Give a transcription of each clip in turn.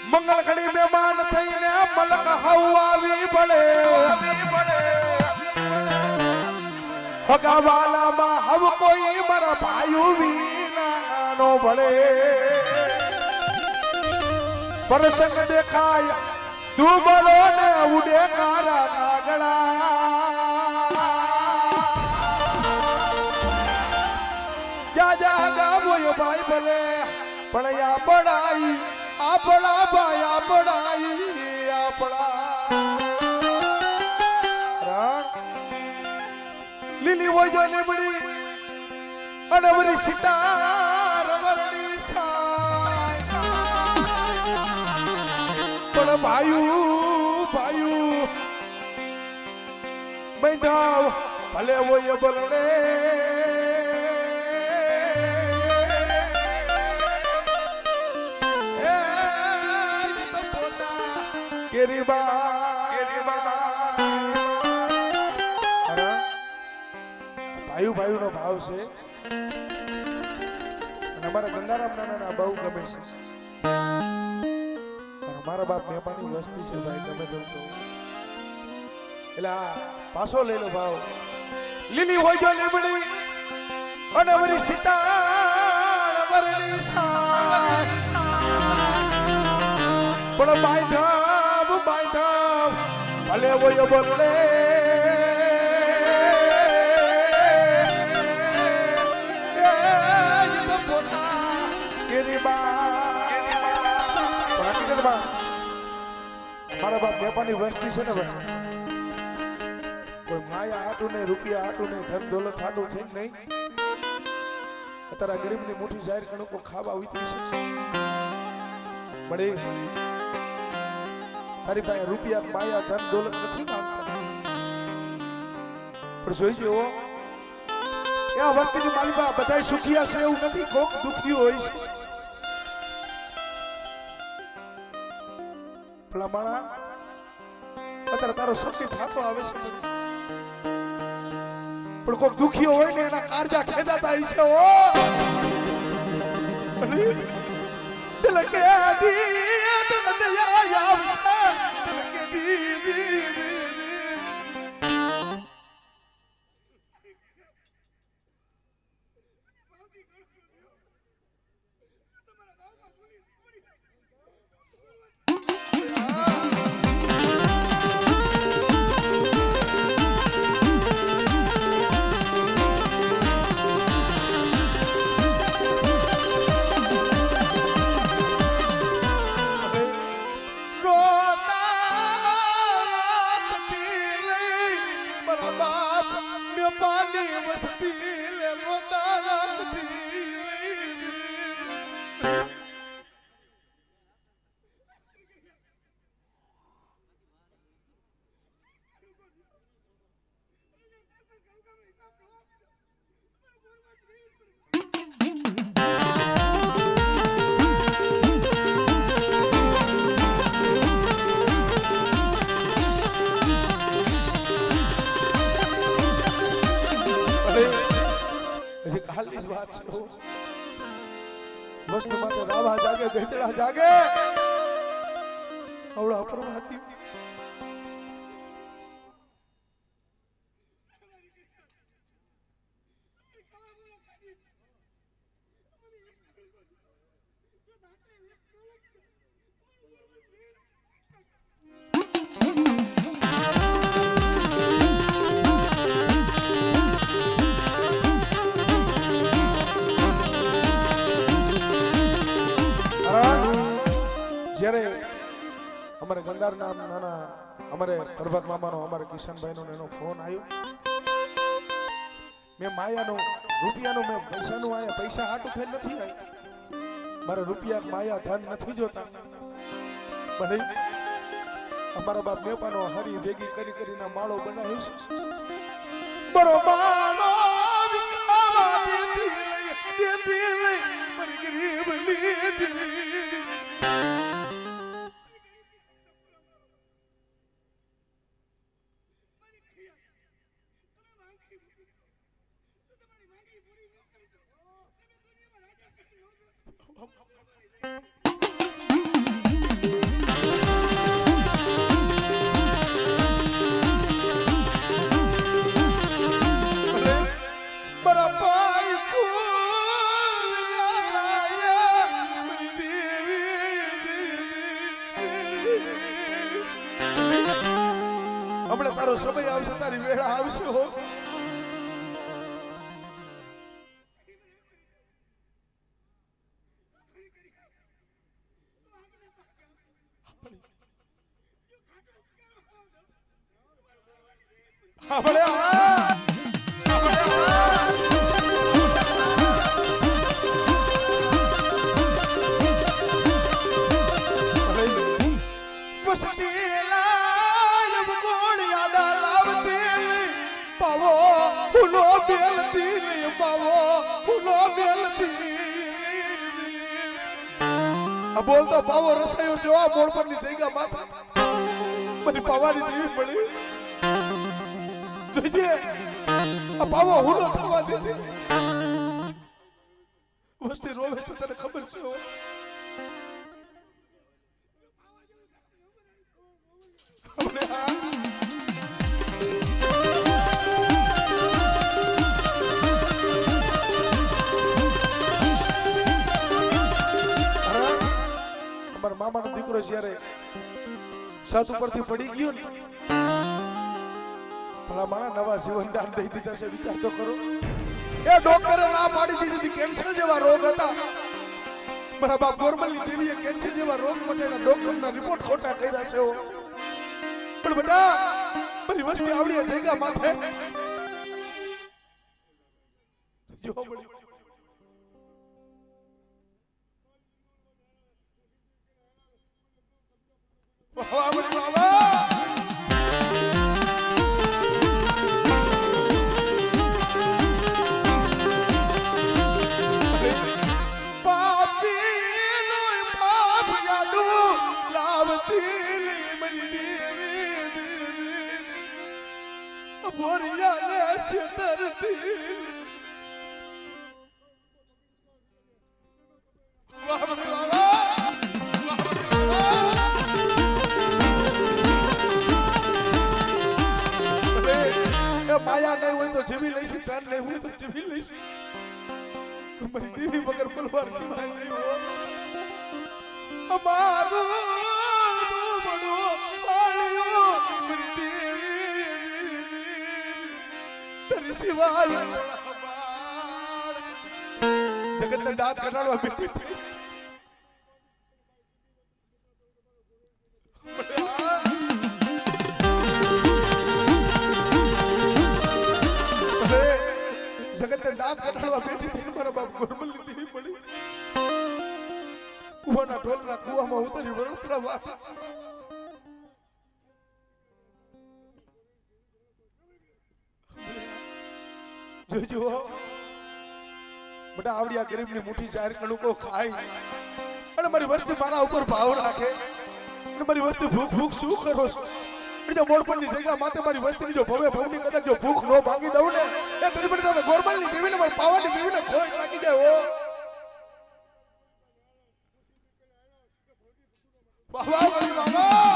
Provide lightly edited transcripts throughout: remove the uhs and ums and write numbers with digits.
મંગળ ઘડી મહેમાન થઈને મલક હાઉ આવી પડે ભગવાલામાં હવ કોઈ મારા ભાઈઓ વિના નો ભળે પરસંગ દેખાય ડૂબળો ને ઉડે કારા નાગડા જા જા ગામોય ભાઈ ભલે પણ આપણા ભાઈ આપણા લીલી હોય જો લીમડી અને વરી સિતાર વરણી પણ ભાઈ મૈદાવ ભલે હોય બલડે કેરી બા ભાઈ નો ભાવ છે અને અમારા ગંગારામ નાના બહુ ગમે છે મારા બાપ મહેમાની વસ્તી છે ભાઈ ગમે તો એટલે આ પાછો લઈ લો ભાવ લીલી હોય જો લીમડી અને વરી સિતાર વરણી પણ બાંધાવ ભલે હોય બોલે મારા બાપ વેપારની વસ્તી છે ને બસ કોઈ માયા આટું ને રૂપિયા આટું ને ધન દોલત આટું થઈ નહીં અત્યારે ગરીબની મોટી જાહેર કણકો ખાવા ઉતરી છે મળે તારી પાસે રૂપિયા માયા ધન દોલત નથી માંગતા પણ જોઈ જો આ વસ્તીની માલિકા બધા સુખિયા છે એવું નથી કોક દુખી હોય છે ભલામણા અત્યારે તારો શક્તિ થતો આવે છે પણ કોઈ દુખીઓ હોય ને એના કાળજા ખેદાતા હશે ઓ દિલ કે દી દયા આવશે દિલ કે દી વસ્તુ માટે રાવા જાગે ગેતડા જાગે અવળા પ્રભાતી જ્યારે અમારે ગંગાર નાના અમારે પ્રભાત મામાનો અમારે કિશનભાઈનો એનો ફોન આવ્યો મેં માયાનો રૂપિયાનો મેં પૈસાનું આયા પૈસા હાટું થઈ નથી આવી મારે રૂપિયા માયા ધન નથી જોતા પણ અમારા બાપ મેપાનો હરી ભેગી કરીને માળો બનાવ્યો છે બરો માળો વિકાવા દેતી લઈ મારી ગરીબ લીધી તારો સમય આવશે, તારી વેળા આવશે હો. આપણે બોલતો પાવો રસાયો જોવા મોડ પરની જગ્યા માથા મને પાવાની દેવી પડી. જોજે આ પાવો હુલો થવા દે. વસ્તી રોવે છે તને ખબર છે હો. અમને મામાનો દીકરો જ્યારે સાત ઉપરથી પડી ગયો ને ભલા મારા નવા જીવન દાન દઈ દીધા છે. વિચાર તો કરો. એ ડોક્ટરે ના પાડી દીધી કેન્સર જેવા રોગ હતા. મારા બાપ ગોરમલની દેવીએ કેન્સર જેવા રોગ માટેના ડોક્ટરના રિપોર્ટ ખોટા કર્યા છે. પણ બેટા મારી વસ્તી આવડી જગ્યા માથે જો પડી. માયા નહીં હોય તો જીવી લઈશ, જાન નહીં હોય તો જીવી લઈશ. મારી દેવી વગર બોલવા સિવાય નહીં હો. અમારું બડો પાળ્યો મારી દેવી તારી સિવાય જગતને દાંત કઢાડવા બેઠી હતી. જગતને દાંત કઢાડવા બેઠી હતી. મારા બાપ ગોરમલની દેવી પડી કુવાના ઢોલના કુવામાં ઉતરી વળતરા વાત. જોજો બધા આવડિયા ગરીબની મુઠ્ઠી જાહેર કણુકો ખાય અને મારી વસ્તી મારા ઉપર ભાવ રાખે અને મારી વસ્તી ભૂખ ભૂખ શું કરો છો. બીજા મોડપણની જગ્યા માથે મારી વસ્તીની જો ભવે ભવની કદાચ જો ભૂખ નો ભાંગી દઉં ને એ તરી પડી તમે ગોરમલની દેવીને મારી પાવાની દેવીને ખોઈ લાગી જાય. ઓ વાહ મારી મામા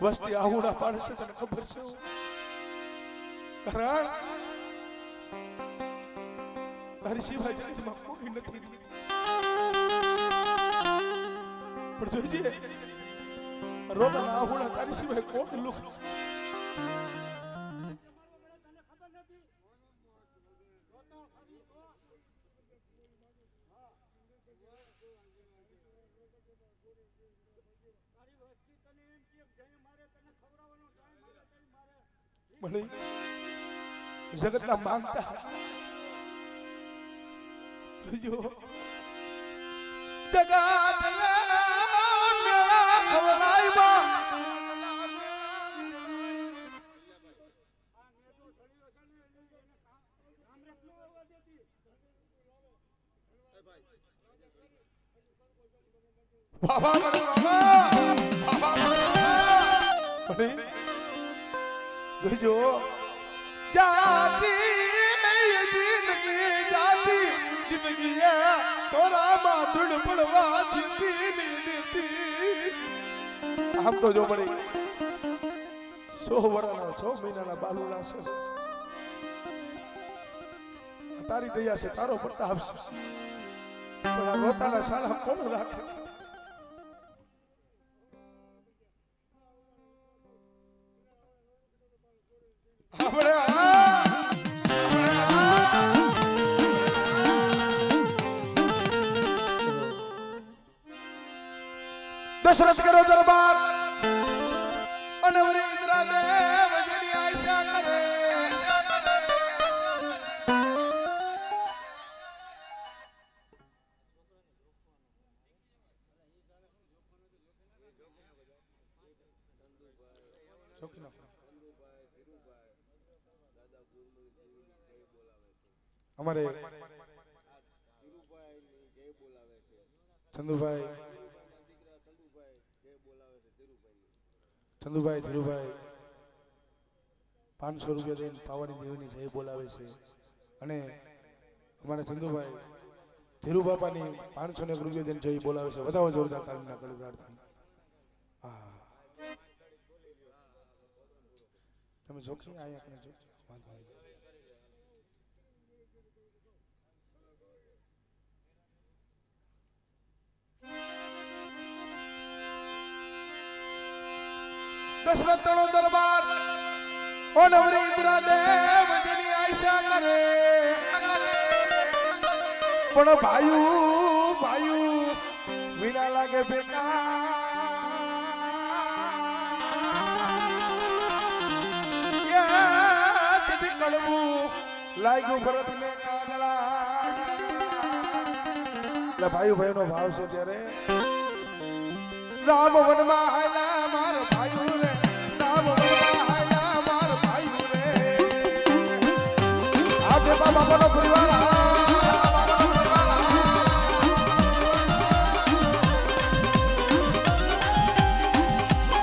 વસ્તી આહુડા પાડે છે તને ખબર છે. કારણ તારી સિવાય જગતમાં કોઈ નથી. પણ જોઈજે રોગના આહુડા તારી સિવાય કોઈ લોકો મને જગતના માંગતા જો જગત બાબા મને બાબા મને ગજો જાતી જિંદગી જાતી જિંદગી તોરા માં ધૂળ પડવા દીતી દીતી આમ તો જો મળી 100 વર્ષના 6 મહિનાના બાલુલા છે તારી દયા છે તારો પ્રતાપ છે પણ આ રોતાના સાલા કોણ રાખે દશરથ કરો દરબાર અને વરી ઇન્દ્રા દેવ જેની આશા કરે અમારે ચંદુભાઈ ધીરુભાઈ 500 રૂપિયા દઈને પાવાની દેવની જય બોલાવે છે અને અમારા ચંદુભાઈ ધીરુબાપાની 501 રૂપિયા દઈને જય બોલાવે છે વધાવો જોરદાર તાલીમના કલાકારથી હા તમે જોખી આયા કને જો વાંધો નહીં દશરથ તણો દરબાર ઓ નવરી ઇન્દ્રા દેવ જેની આશા કરે પણ ભાયુ વિના લાગે બેકા યા તેથી કળવું લાગ્યું ભરત ને કાગળા એટલે ભાઈ નો ભાવ છે ત્યારે રામ વનમાં હાલા માર ભાઈ રે રામ વનમાં હાલા માર ભાઈ રે આ બે બાબાનો પરિવાર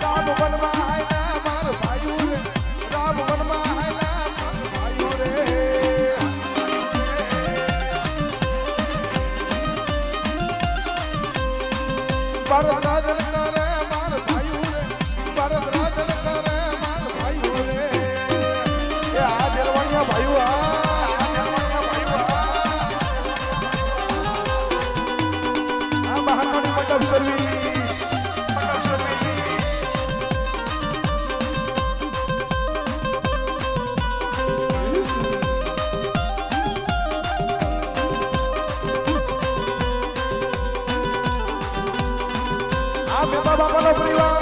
રામ વનમાં હાલા માર ભાઈ રે રામ વનમાં હાલા માર ભાઈ રે ભારત રાજ સર્વિસ આ બે બાબાનો પરિવાર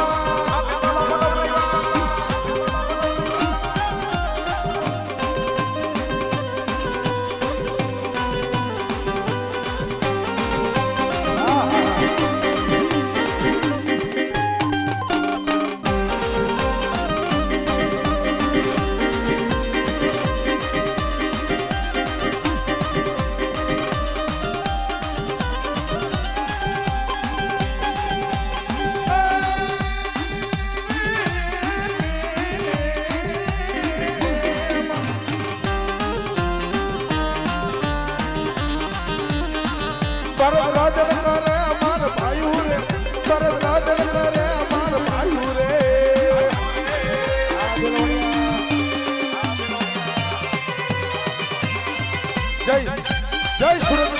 જય સુરત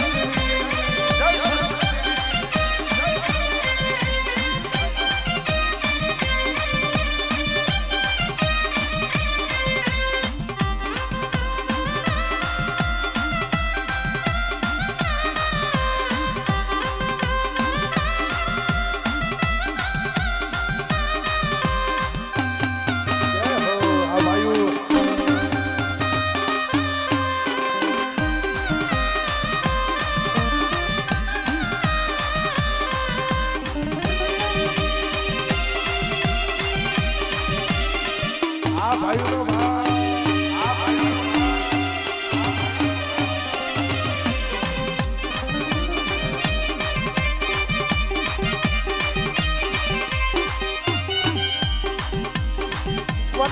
જય સુરત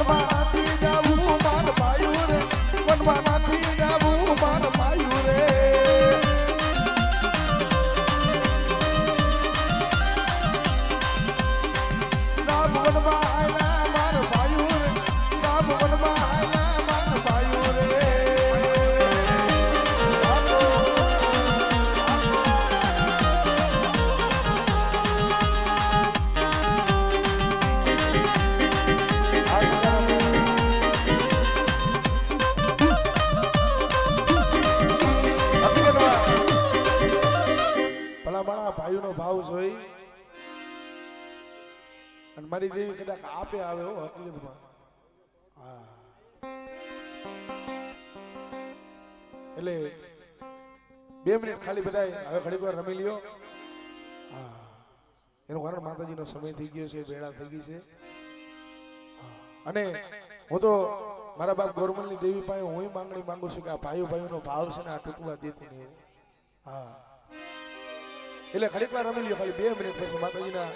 વનમાં નથી જાવું માર ભાયું રે વનમાં નથી જાવું માર ભાયું રે રામ વનમાં આયલા માર ભાયું રે રામ વનમાં આયલા માર ભાયું રે ભલા ભાઈનો ભાવ જોઈ અને મારી દેવી કદાચ આપે આવે હો હકીકતમાં હા એટલે 2 મિનિટ ખાલી બધાય હવે ઘડીક વાર રમી લ્યો હા એનું કારણ માતાજીનો સમય થઈ ગયો છે બેડા થઈ ગઈ છે અને હું તો મારા બાપ ગોરમલની દેવી પાસે હું માંગણી માંગુ છું કે આ ભાઈઓનો ભાવ છે ને આ ટૂંકવા દેતી નહીં હા એટલે ઘડીક વાર રમી લ્યો ખાલી 2 મિનિટ પછી માતાજીના